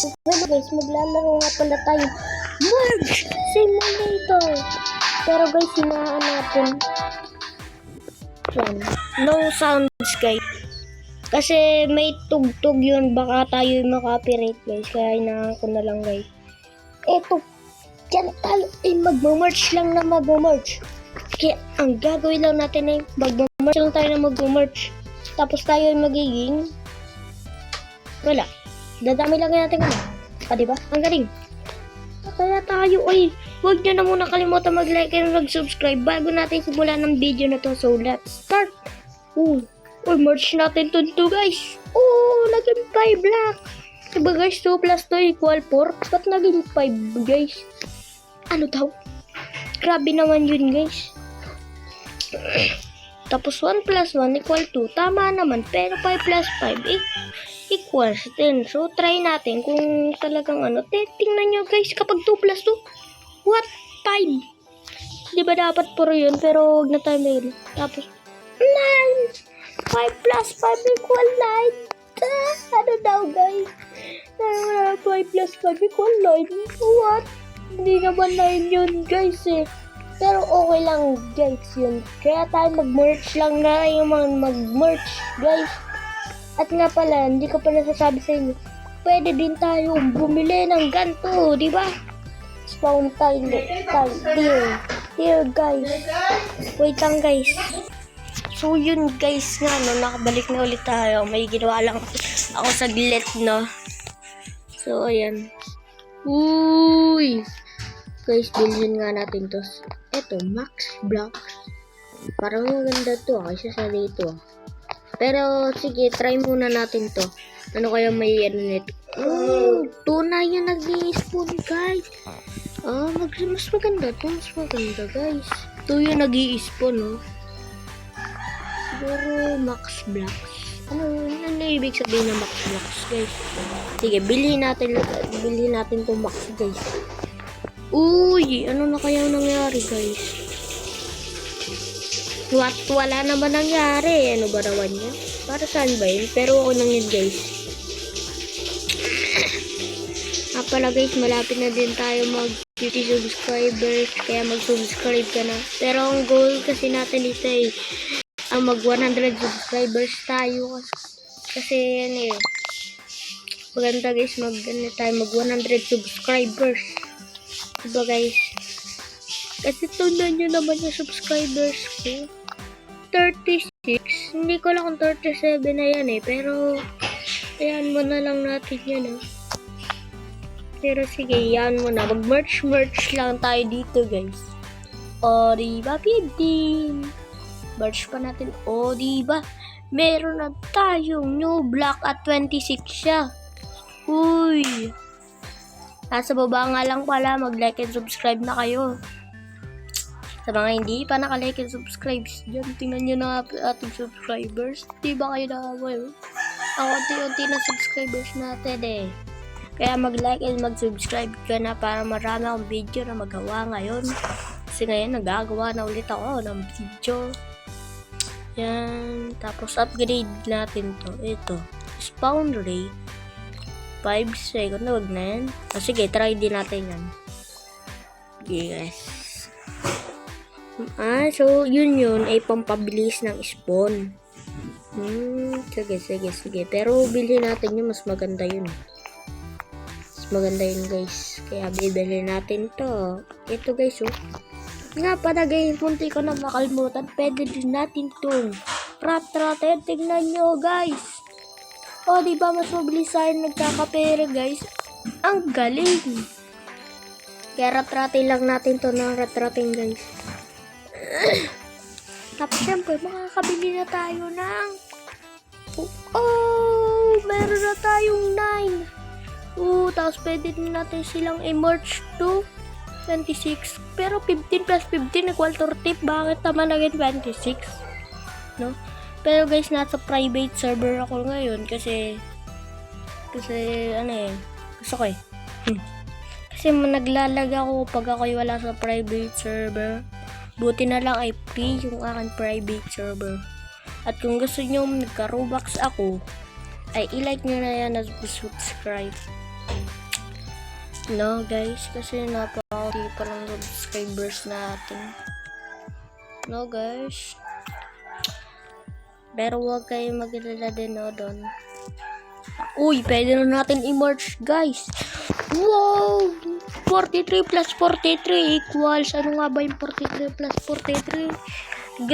Well guys, maglalaro nga pala tayo Merge Simulator. Pero guys, hinahaan natin yan. No sounds guys. Kasi may tugtog yun, baka tayo maka-copyright guys. Kaya hinahaan ko na lang guys. Eto, dyan tayo ay mag-merge lang na mag-merge. Kaya ang gagawin lang natin ay mag-merge lang tayo na mag-merge. Tapos tayo ay magiging wala. Dadami lang natin ano. Diba? Ang galing. Kaya tayo ay huwag nyo na muna kalimutan mag-like and mag-subscribe bago natin simulan ng video na to. So let's start. Merge natin to guys. Naging 5 black. Diba guys, 2 plus 2 equal 4. Ba't naging 5 guys? Ano daw? Grabe naman yun guys. Tapos 1 plus 1 equal 2. Tama naman. Pero 5 plus 5 equals 10. So, try natin kung talagang ano. Tingnan nyo guys, kapag 2 plus 2, what? 5. Diba dapat puro yun? Pero huwag na tayo mayroon. Tapos, 9. 5 plus 5 equal 9. Ano daw guys? 5 plus 5 equal 9. What? Hindi naman 9 yun guys eh. Pero okay lang guys yun. Kaya tayo mag-merge lang na yung mga mag-merge guys. At nga pala, hindi ko pa nasasabi sa inyo, pwede din tayo bumili ng ganito, di ba? Spawn tile, here guys. Wait lang guys. So yun guys nga, no, nakabalik na ulit tayo. May ginawa lang ako saglit, no. So ayan. Guys, bilhin nga natin to. Eto, Max Blocks. Parang maganda to, kasi sa dito. Pero, sige, try muna natin to. Ano kaya may ano nito? Tunay yung nag-i-spawn, guys. Mas maganda to. Mas maganda, guys. Ito yung nag-i-spawn, no? Siguro, Max Blocks. Ano ibig sabihin ng Max Blocks, guys? Sige, bilhin natin to Max, guys. Ano na kaya nangyari, guys? Wala naman nangyari. Ano ba naman yan? Para saan ba yun? Pero okay lang yun guys. Pala guys, malapit na din tayo mag 50 subscribers. Kaya mag-subscribe ka na. Pero ang goal kasi natin dito ay mag 100 subscribers tayo. Kasi ano maganda guys, mag 100 subscribers. Diba guys? Kasi tunan nyo naman yung subscribers ko. 36. Hindi ko lang kung 37 na yan eh. Pero, ayan mo na lang natin yan Pero sige, yan mo na. Mag-merch lang tayo dito guys. Diba 15? Merch pa natin. Diba? Meron na tayong new block at 26 siya. Nasa baba nga lang pala. Mag-like and subscribe na kayo. Sa mga hindi pa nakalike and subscribe dyan, tingnan nyo na ating subscribers. Di ba kayo nakawal? Ang unti-unti na subscribers natin eh. Kaya mag-like and mag-subscribe ka na para marami akong video na magawa ngayon. Kasi ngayon nagagawa na ulit ako ng video. Yan. Tapos upgrade natin to. Ito. Spawn rate. 5 second. Huwag na yan. Sige, try din natin yan. Yes. So yun ay pampabilis ng spawn. Sige. Pero bilhin natin yun, mas maganda yun. Mas maganda yun guys. Kaya bibili natin to. Ito guys, nga pala guys, munti ko na makalimutan. Pwede din natin to rat-ratin. Tingnan nyo guys. Diba mas mabilis tayo nagkakapera guys. Ang galing. Kaya rat-ratin lang natin to ng rat-ratin guys. Tapos syempre makakabili na tayo ng meron na tayong 9. Tapos pwede din natin silang i-merge to 26. Pero 15 plus 15 equal 30. Bakit naman naging 26? No? Pero guys, nasa private server ako ngayon kasi gusto ko kasi naglalag ako pag ako'y wala sa private server. Buti na lang ay free yung aking private server. At kung gusto nyo nagka-Robux ako, ay i-like nyo na yan at subscribe. No guys, kasi napakati pa lang subscribers natin. No guys. Pero huwag kayong mag-alala din doon. Uy, pwede na natin i-merge guys. Wow! 43 plus 43 equals. Ano nga ba yung 43 plus 43? 86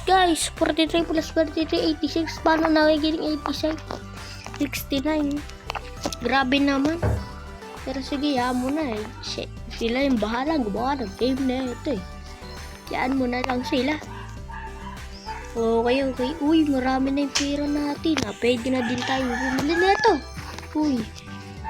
guys. 43 plus 43, 86. Paano nagiging 86? 69. Grabe naman. Pero sige, yan mo na eh. Sila yung bahala gumawa ng game na ito eh. Yan mo na lang sila. Okay. Uy, marami na yung pera natin. Pwede na din tayo bumili na ito. Uy,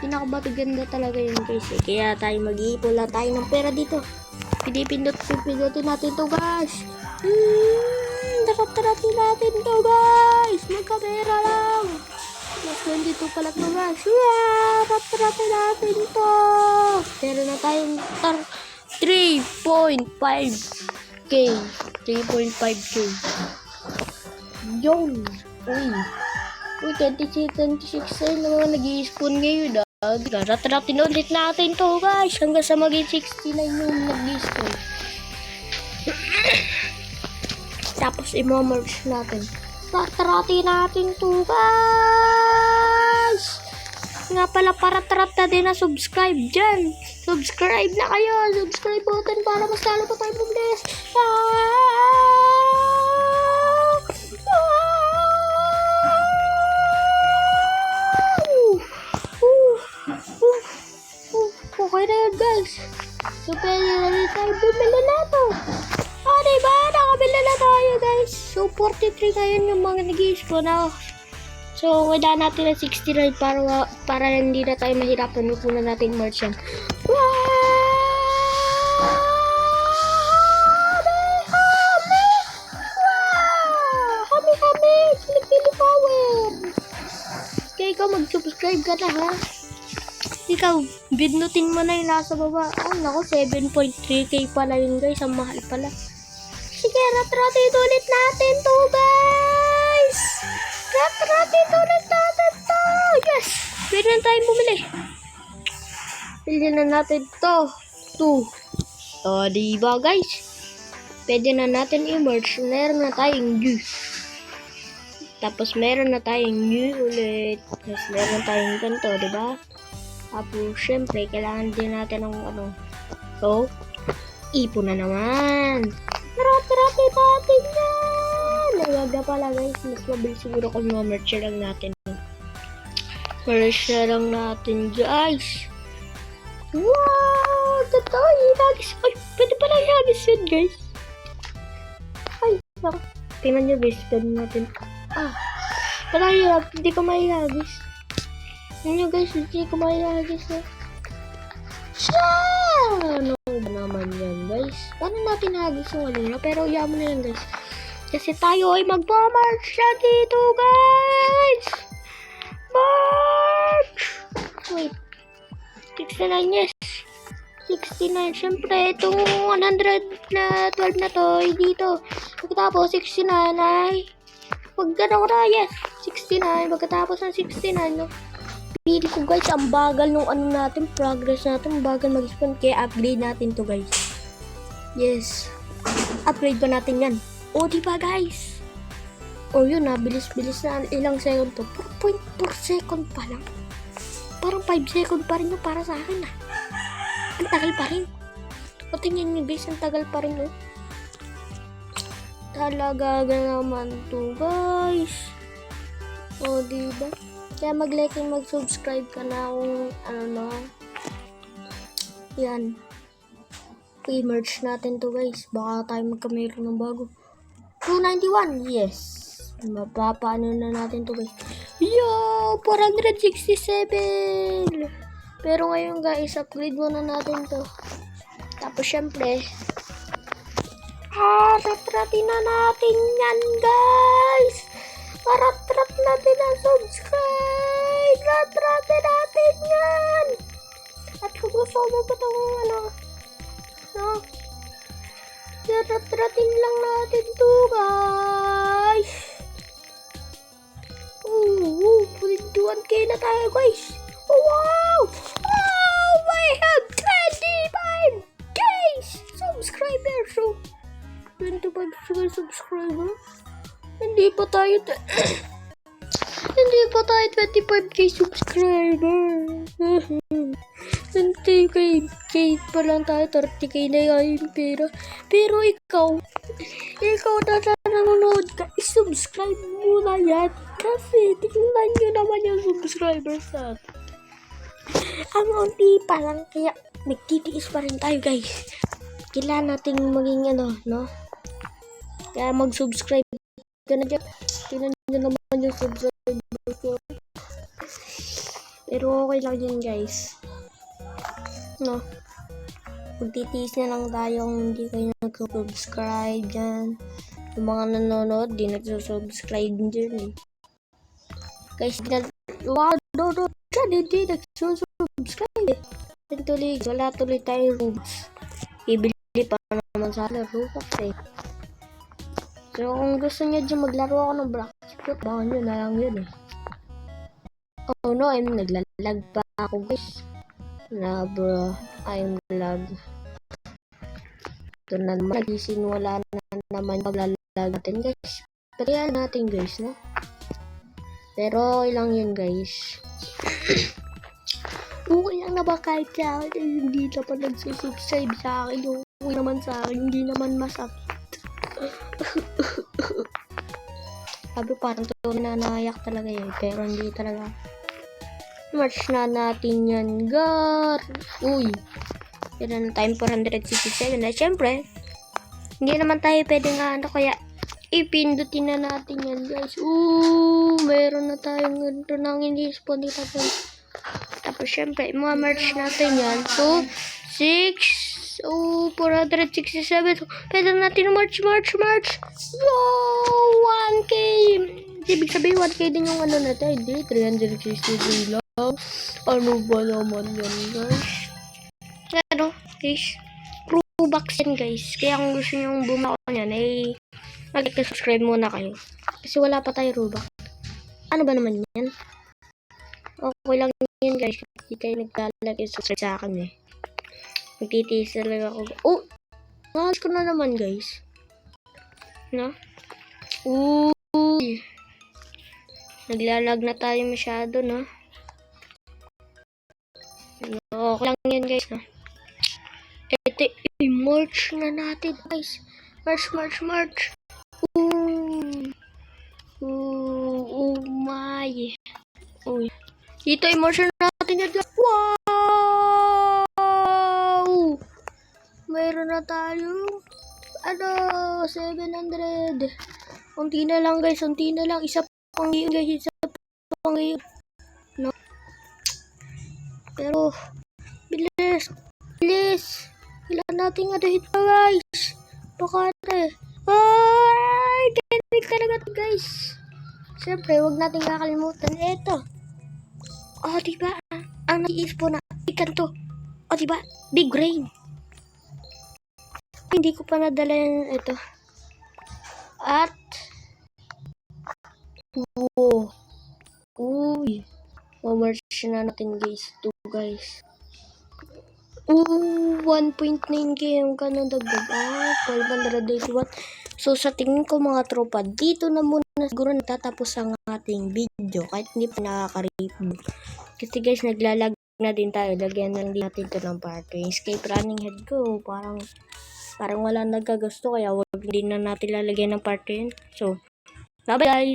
pinakabaganda talaga yun guys eh. Kaya tayo mag-iipon lang tayo ng pera dito. Pindutin natin to guys. Darap-darapin natin to guys. Magkapera lang. Mas 22 pala to guys. Darap-darapin natin to. Pero na tayong 3.5k. 3.5k. Yun. Uy, 26 ay naman nag-i-spawn ngayon Ratratin ulit natin to guys hanggang sa maging 69 yung nag-i-spawn. Tapos i-merge natin. Ratratin natin to guys. Nga pala, para-tarat na din na subscribe dyan. Subscribe na kayo. Subscribe button para mas lalo pa tayo mag-bless. Okay na yun guys. So pwede na rin tayo bumili na ito. Diba? Nakabili na tayo guys. So 43 ngayon yung mga nag-i-spawn na. So kailangan natin na 69 para hindi na tayo mahirapan. Huwag na natin merge yan. Silik-silik power. Kaya ikaw mag-subscribe ka na ha. Ikaw, bidnutin mo na yung nasa baba. Naku, 7.3k pala yun guys. Ang mahal pala. Sige, ratratin ulit natin to guys. Ratratin ulit natin to. Yes! Pwede na tayong bumili. Pwede na natin to. Diba guys? Pwede na natin i-merge. Meron na tayong new. Tapos meron na tayong new ulit. Tapos meron tayong ganito, diba? Tapos, syempre, kailangan din natin ng So, ipon na naman. Ratratin natin yan. Nagagda pala guys. Mas mabilis siguro kung merch lang natin. Merch na lang natin guys. Wow! Totoo, ilagis. Ay, pwede pala ilagis yun guys. Ay, naku. Tingnan nyo guys. Ganun natin. Pala hirap. Hindi ko mailagis. Tingnan nyo guys. Hindi ko mailagis na. Ano ba naman yan guys? Paano natin nagis yung alina? Pero yaman na yan guys. Kasi tayo ay magpa-march na dito guys. March! Wait. 69 yes. 69. Siyempre itong 112 na to ay dito. Pagkatapos 69 ay pag gano'n na yes. 69. Pagkatapos ng 69 no. Pili ko guys, ang bagal nung natin, progress natin, bagal mag-spawn, kaya upgrade natin to guys. Yes. Upgrade pa natin yan. Diba guys? Yun bilis-bilis na, ilang second to. 4.4 second pa lang. Parang 5 second pa rin yung para sa akin Ang tagal pa rin. Tingnan nyo guys, ang tagal pa rin Talaga naman to guys. Diba? Kaya mag-like and mag-subscribe ka na kung yan. I-merge natin to guys. Baka tayo magkamero ng bago. 291, yes. Mapapaano na natin to guys. Yo! 467! Pero ngayon guys, upgrade muna natin to. Tapos syempre, ratratin na natin yan guys. Paratrat natin ang subscribe. Ratratin natin yan. At kung gusto mo ba itong ratratin lang natin to guys. 21k na tayo guys. Wow! Oh, I have 25k subscribers. So, 25k subscriber. Hindi pa tayo 25k subscriber. 20k pa lang tayo, 30k na yung pera. Pero ikaw na nanonood ka, isubscribe mo na yan. Kasi tingnan nyo naman yung subscribers natin. Ang unti pa lang, kaya nagtitiis pa rin tayo, guys. Kailangan natin maging no? Kaya mag-subscribe ka na dyan. Tingnan nyo naman yung subscribers ko. Pero okay lang yun, guys. No? Magtitiis na lang tayo kung hindi kayo nag-subscribe dyan. Yung mga nanonood, di nag-subscribe dyan eh. Guys, hindi nag-subscribe eh. Wala tuloy tayo Robux. Ibili pa naman sa Robux eh. So kung gusto nyo dyan maglaro ako ng Blackfoot, baka nyo na lang yun eh. Oh no, naglalag pa ako guys. Na bro, I'm lag. Ito na naman, nagisinwala na naman paglalag natin guys. Patayan natin guys, no? Pero okay lang yun guys. Okay lang na ba kahit sa akin hindi na pa nagsusubscribe sa akin. Okay naman sa akin, hindi naman masakit. Sabi parang totoo nananayak talaga yun, pero hindi talaga. March na natin yan, gar. Uy. Yan na time 467 na. Siyempre, hindi naman tayo pwede nga kaya ipindutin na natin yan, guys. Meron na tayong ganito nang hindi spawn dito. Tapos, siyempre, mga March natin yan. 2, 6, 467. Pwede natin March. Wow! 1k! Ibig sabihin, 1k din yung ano natin. Hindi, 363 lang. Ano ba naman yan, guys? Ano, guys? Robux yan, guys. Kaya kung gusto nyo bumako nyan, eh, mag-subscribe muna kayo. Kasi wala pa tayo Robux. Ano ba naman yan? Okay lang yan, guys. Hindi kayo naglalagay subscribe sa akin, eh. Magtitiis talaga ako. Oh! Nakas ko na naman, guys. No? Uy! Naglalag na tayo masyado, no? Okay lang yan, guys, no? Ito, i-merch na natin, guys. March. Oh my. Uy. Dito, i-merch na natin yan, guys. Wow! Mayroon na tayo. 700. Unti na lang, guys. Isa pang ngayon, guys. No? Pero, bilis. Kailangan natin hit pa, guys. Baka ay, kinig talaga to, guys. Siyempre, huwag natin kakalimutan. Eto. Diba? Ang nag-i-spawn na ikan to. Diba? Big Rain. Hindi ko pa nadala yung ito. At uy. Merch na natin guys. 2 guys. 1.9k yung kanong dagdag. 581. So sa tingin ko mga tropa, dito na muna siguro natatapos ang ating video. Kahit hindi pa nakaka-review. Kasi guys, naglalag na din tayo. Lagyan na din natin ito ng part 2. Escape running head ko. Parang wala nagkagasto. Kaya wag din na natin lalagyan ng part 2. So, bye bye guys!